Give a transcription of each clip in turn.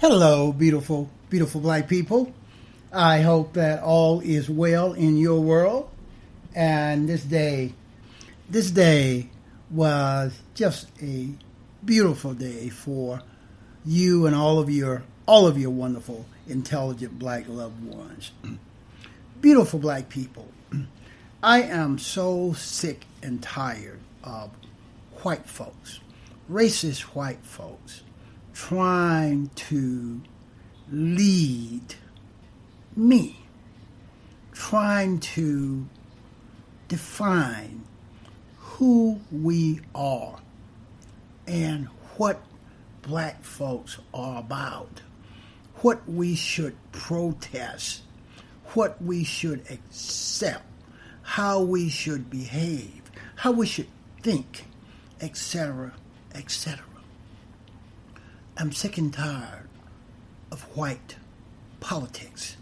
Hello, beautiful, beautiful black people. I hope that all is well in your world. And this day was just a beautiful day for you and all of your wonderful, intelligent black loved ones. Beautiful black people. I am so sick and tired of white folks, racist white folks, trying to lead me, trying to define who we are and what black folks are about, what we should protest, what we should accept, how we should behave, how we should think, etc., etc. I'm sick and tired of white politics.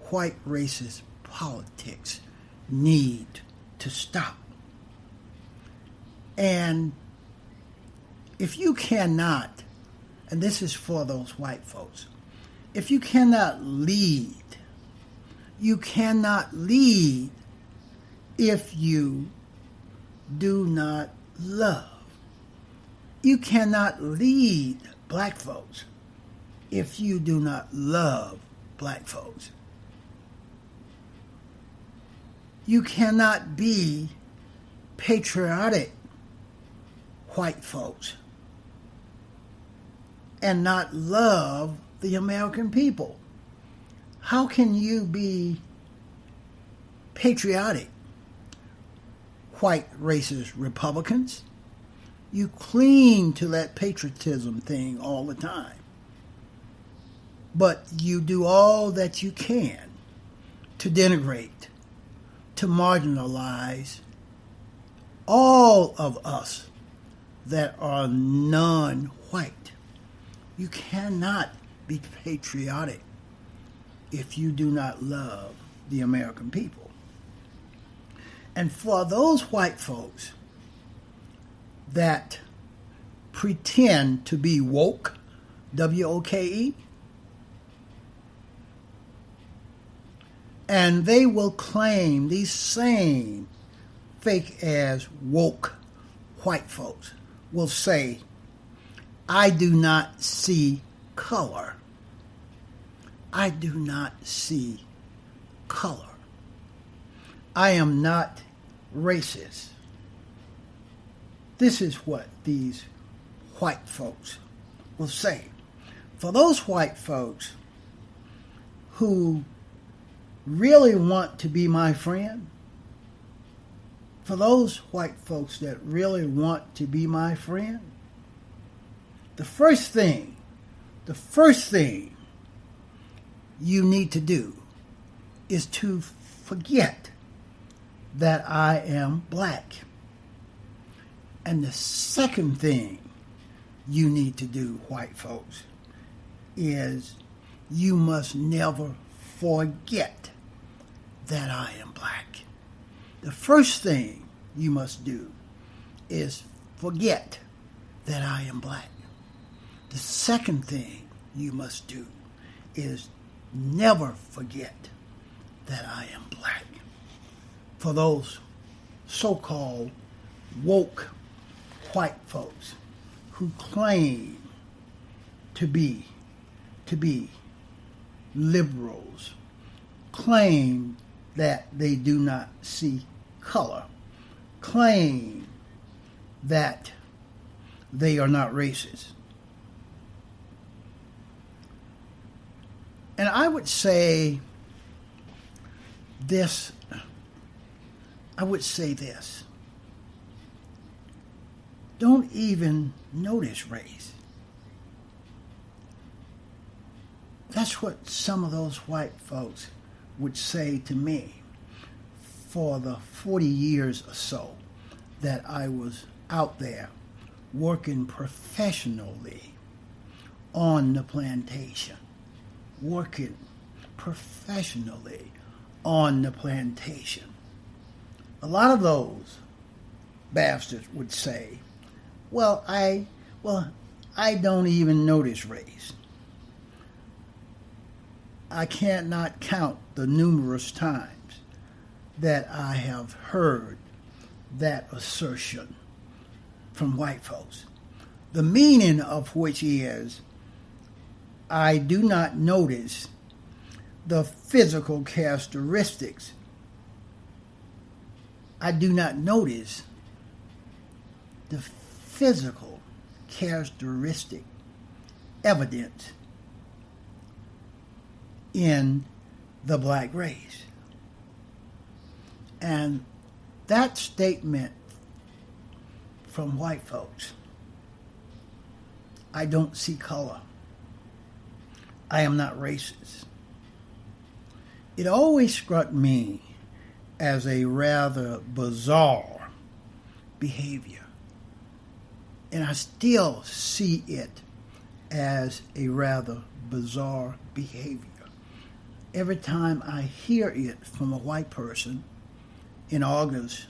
White racist politics need to stop. And if you cannot, and this is for those white folks, if you cannot lead if you do not love. You cannot lead black folks if you do not love black folks. You cannot be patriotic white folks and not love the American people. How can you be patriotic white racist Republicans? You cling to that patriotism thing all the time. But you do all that you can to denigrate, to marginalize all of us that are non-white. You cannot be patriotic if you do not love the American people. And for those white folks that pretend to be woke, W-O-K-E, and they will claim, these same fake ass woke white folks will say, I do not see color. I do not see color. I am not racist. This is what these white folks will say. For those white folks who really want to be my friend, for those white folks that really want to be my friend, the first thing you need to do is to forget that I am black. And the second thing you need to do, white folks, is you must never forget that I am black. The first thing you must do is forget that I am black. The second thing you must do is never forget that I am black. For those so-called woke white folks who claim to be liberals, claim that they do not see color, claim that they are not racist. And I would say this. Don't even notice race. That's what some of those white folks would say to me for the 40 years or so that I was out there working professionally on the plantation. Working professionally on the plantation. A lot of those bastards would say, I don't even notice race. I cannot count the numerous times that I have heard that assertion from white folks. The meaning of which is, I do not notice the physical characteristics. I do not notice the physical characteristic evidence in the black race. And that statement from white folks, I don't see color, I am not racist, it always struck me as a rather bizarre behavior. And I still see it as a rather bizarre behavior. Every time I hear it from a white person in August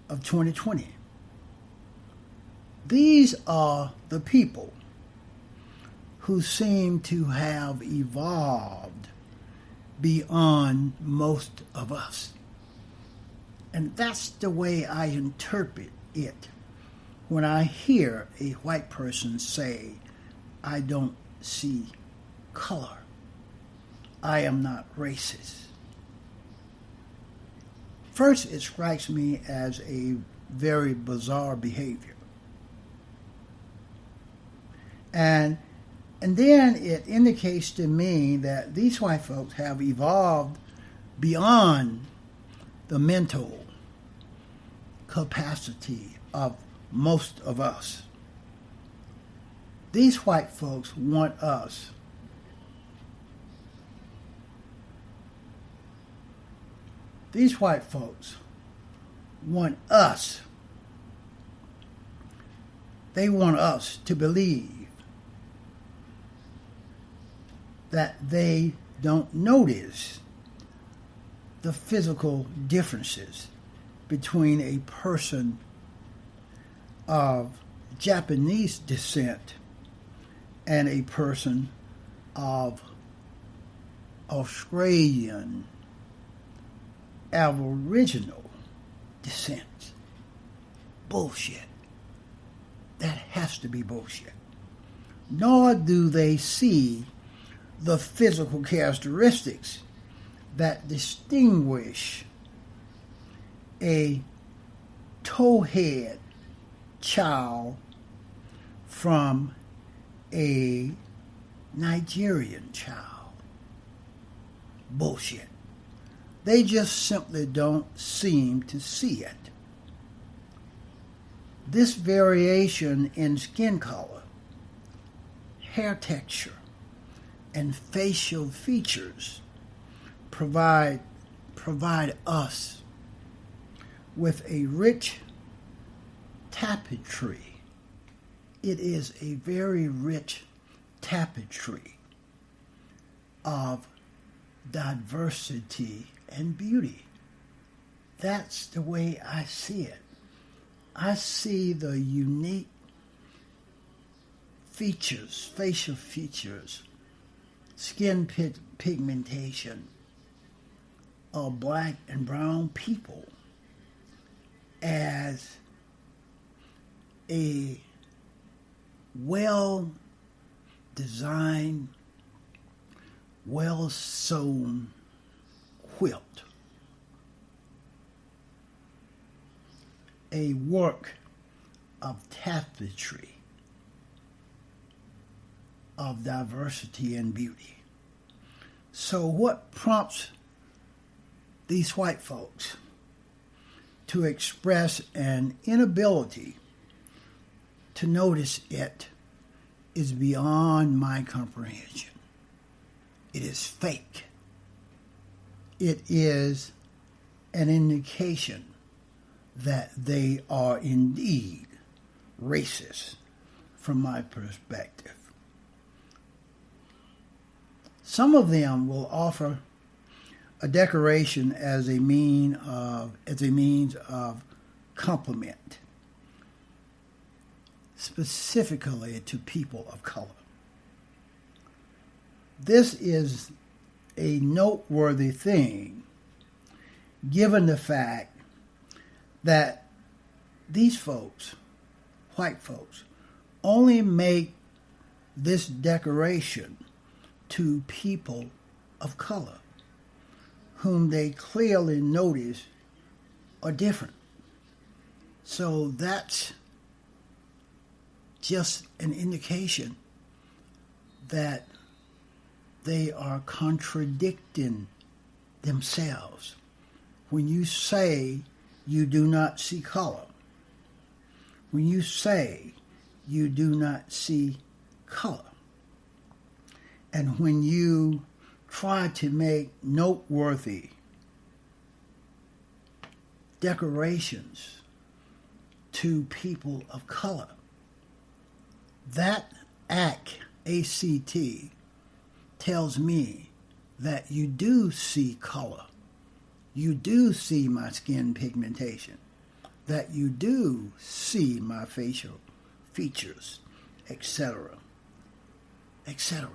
of 2020. These are the people who seem to have evolved beyond most of us. And that's the way I interpret it when I hear a white person say, I don't see color, I am not racist. First, it strikes me as a very bizarre behavior. And then it indicates to me that these white folks have evolved beyond the mental capacity of most of us. These white folks want us These white folks want us. They want us to believe that they don't notice the physical differences between a person of Japanese descent and a person of Australian Aboriginal descent. Bullshit. That has to be bullshit. Nor do they see the physical characteristics that distinguish a towhead child from a Nigerian child. Bullshit. They just simply don't seem to see it. This variation in skin color, hair texture, and facial features provide us with a rich tapestry. It is a very rich tapestry of diversity and beauty. That's the way I see it. I see the unique features, facial features, skin pigmentation of black and brown people as a well-designed, well-sewn quilt. A work of tapestry, of diversity and beauty. So what prompts these white folks to express an inability to notice it is beyond my comprehension. It is fake. It is an indication that they are indeed racist from my perspective. Some of them will offer a decoration as a means of compliment, specifically to people of color. This is a noteworthy thing, given the fact that these folks, white folks, only make this decoration to people of color, whom they clearly notice are different. So that's just an indication that they are contradicting themselves. When you say you do not see color, when you say you do not see color, and when you try to make noteworthy decorations to people of color, that act, ACT, tells me that you do see color. You do see my skin pigmentation. That you do see my facial features, etc., etc.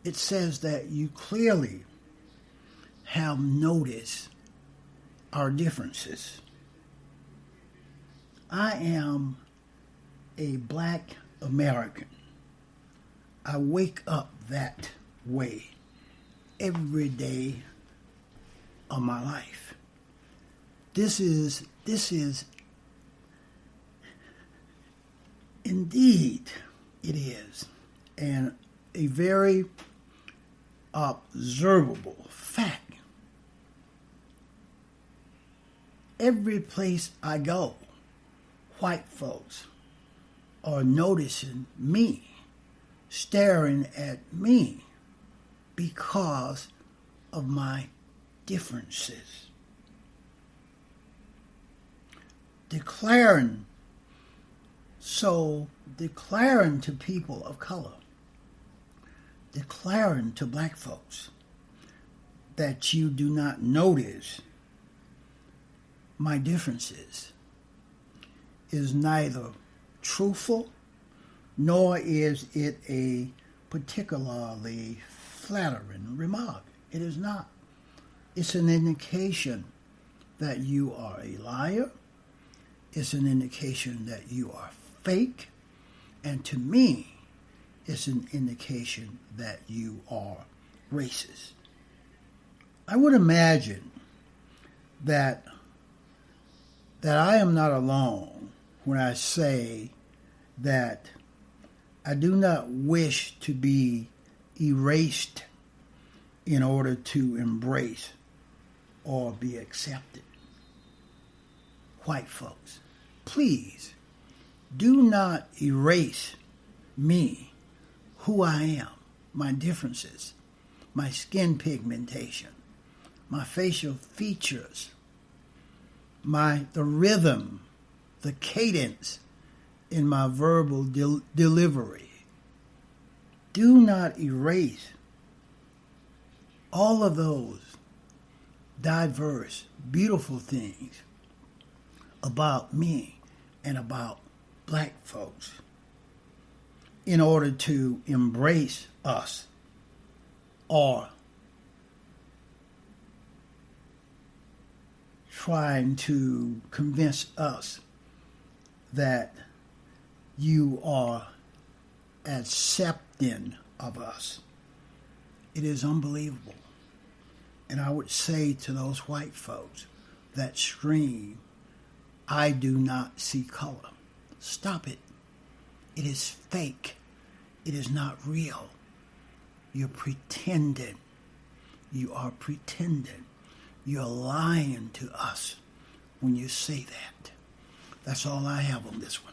It says that you clearly have noticed our differences. I am a black American. I wake up that way every day of my life. This is indeed, it is, and a very observable fact. Every place I go, white folks are noticing me, staring at me because of my differences. Declaring to people of color, declaring to black folks that you do not notice my differences is neither truthful nor is it a particularly flattering remark. It is not. It's an indication that you are a liar. It's an indication that you are fake. And to me, it's an indication that you are racist. I would imagine that I am not alone when I say that I do not wish to be erased in order to embrace or be accepted. White folks, please do not erase me, who I am, my differences, my skin pigmentation, my facial features, the rhythm, the cadence in my verbal delivery. Do not erase all of those diverse, beautiful things about me and about black folks in order to embrace us or trying to convince us that you are accepting of us. It is unbelievable. And I would say to those white folks that scream, I do not see color. Stop it. It is fake. It is not real. You're pretending. You are pretending. You're lying to us when you say that. That's all I have on this one.